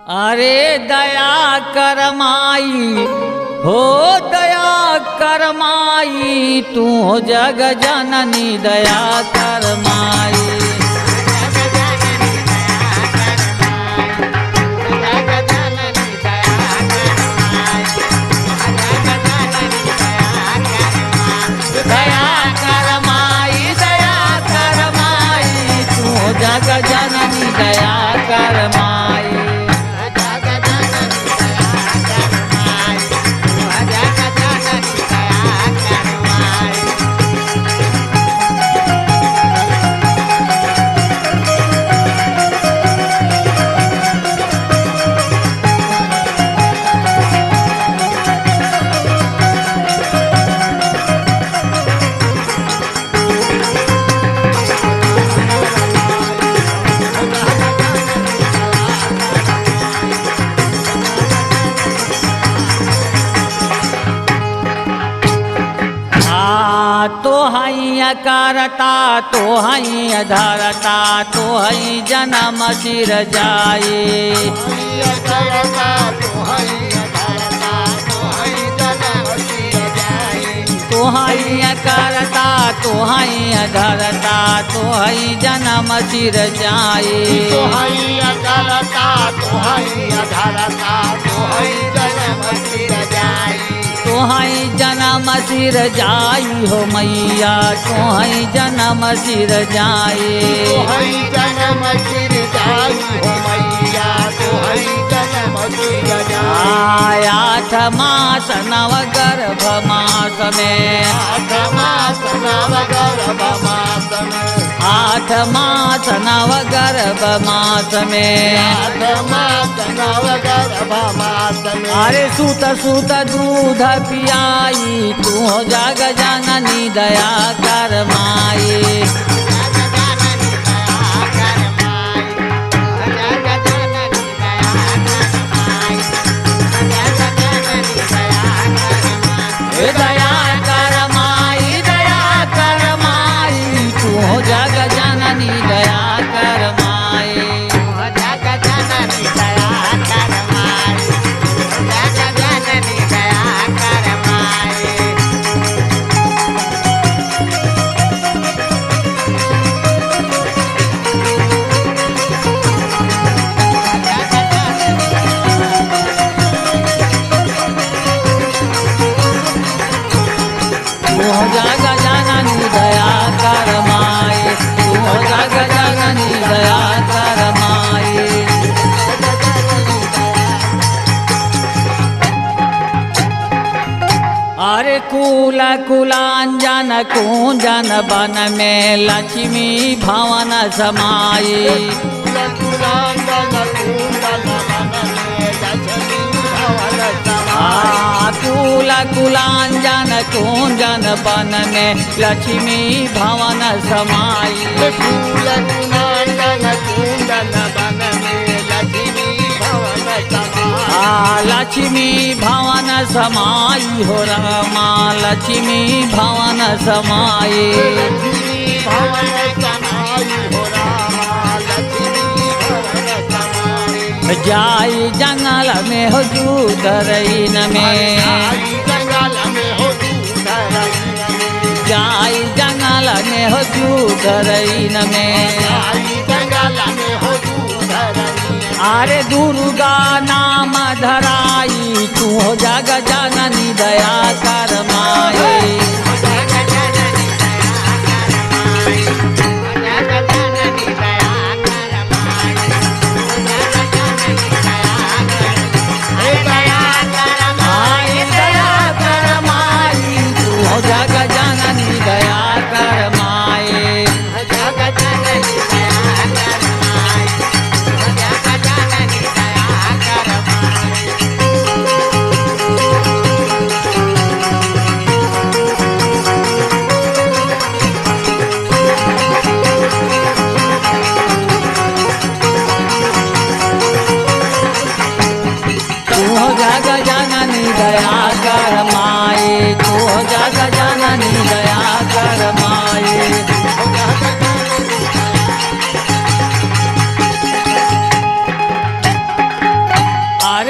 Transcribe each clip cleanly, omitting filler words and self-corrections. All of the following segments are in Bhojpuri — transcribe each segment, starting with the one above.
अरे दया करमाई हो दया करमाई तू जग जननी दया करमाई। दया करमाई तू जग जननी दया करमाई। तो हई करता तो हई धरता तो हई जन्म सिर जाए। तो हई करता तो हई धरता तो हई जन्म सिर जाए। तो हई करता तो हई धरता तो हई जन्म सिर जाए। तो हई जन्म सिर जाई हो मैया तो हई जन्म सिर जाए। तो हई जन्म सिर जाई हो मैया तो हई जन्म सिर जाई। आठ मास नव गर्भ मास में 8 मास नव गर्भ मास में 8 मास नव गर्भ मास में 8 मास नव गर्भ मास में। अरे सूत सूत दूध पियाई तू जग जननी दया करमाई। दया करमाई तू जग जननी दया करमाई। तू जग जननी दया करमाई तू जग जननी दया करमाई। अरे कुल कुलांजन कुंजन बन में लक्ष्मी भवन समाई। कुल कुलांजन कुंजन बन में लक्ष्मी भवन समाई। फूल कुंदन कुंदन बन में लक्ष्मी भवन समाई। लक्ष्मी भवन समाई हो रामा लक्ष्मी भवन समाई। लक्ष्मी भवन समाई हो रामा लक्ष्मी भवन समाई। जाई जंगल में हो जूदरईन में जंगल में हो जूदरईन में। जाई जंगल में हो जूदरईन में। जंगल में हो जूदरईन। अरे दुर्गा नाम धराई तू जग जननी दया करमाई। जग जननी दया करमाई।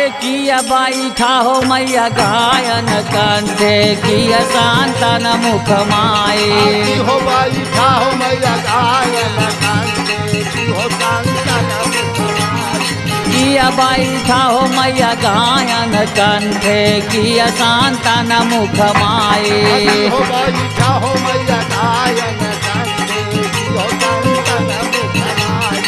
अरे किया बैठा हो मैया गायन कंठे किया संतन मुख माए आरती हो बैठा हो मैया गायन कंठे की हो संतन मुख माए किया बैठा हो मैया गायन कंठे किया संतन मुख माए आरती हो बैठा हो मैया गायन कंठे की हो संतन मुख माए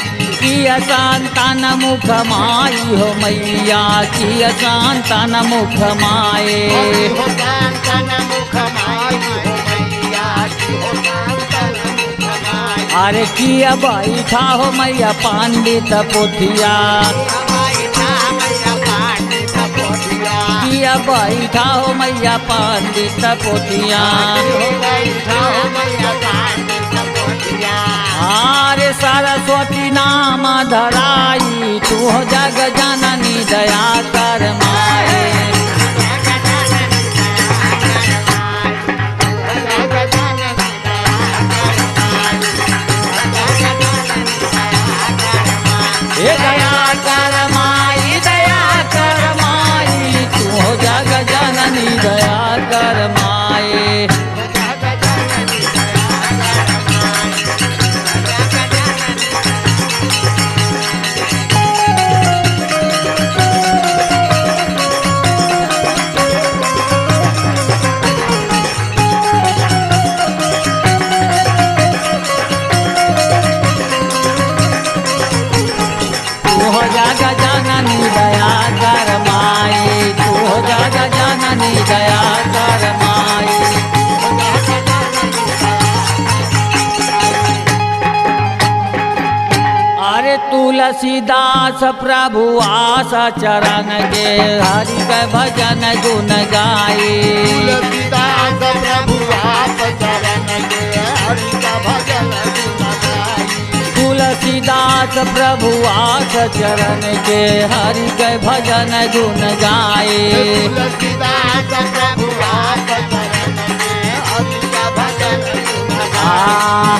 किया संतन मुख माई हो मैया किया संतन मुख माए हो संतन मुख माए हो मैया की हो संतन मुख माए अरे किया बैठा हो मैया पंडित पोथिया किया बैठा हो मैया पंडित पोथिया अरे सरस्वती नाम धराई तू हो जग जननी दया कर माए हे दया कर माई तू हो जग जननी दया कर माए तू हो जग जननी दया कर माई तू हो जग जननी दया कर माई अरे तुलसीदास प्रभु आशा चरण के हरि के भजन गुण गाए तुलसीदास प्रभु आप चरण के हरि का भजन गुण गाई तुलसीदास प्रभु आस चरण के हरि के भजन गुण गाए तुलसीदास प्रभु आप चरण के हरि का भजन गुण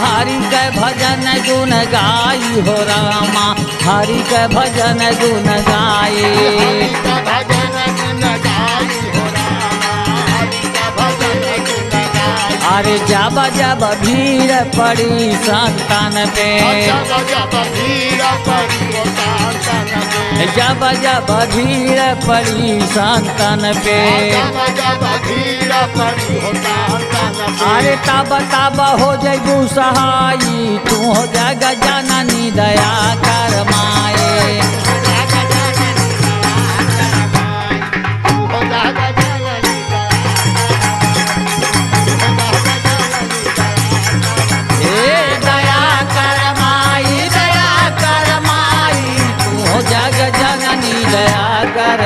हरि के भजन गुण गाई हो रामा हरि के भजन गुण गाए हरि का भजन गुण गाई हो रामा हरि का भजन गुण गाई अरे जब जब भीड़ पड़ी संतान पे जब जब भीड़ पड़ी हो संतन में जब जब भीड़ पड़ी संतान पे जब जब भीड़ पड़ी हो संतन में अरे तब तब हो जगू सहाई तू हो जग जननी दया कर माए हे दया कर माई तू हो जग जननी दया कर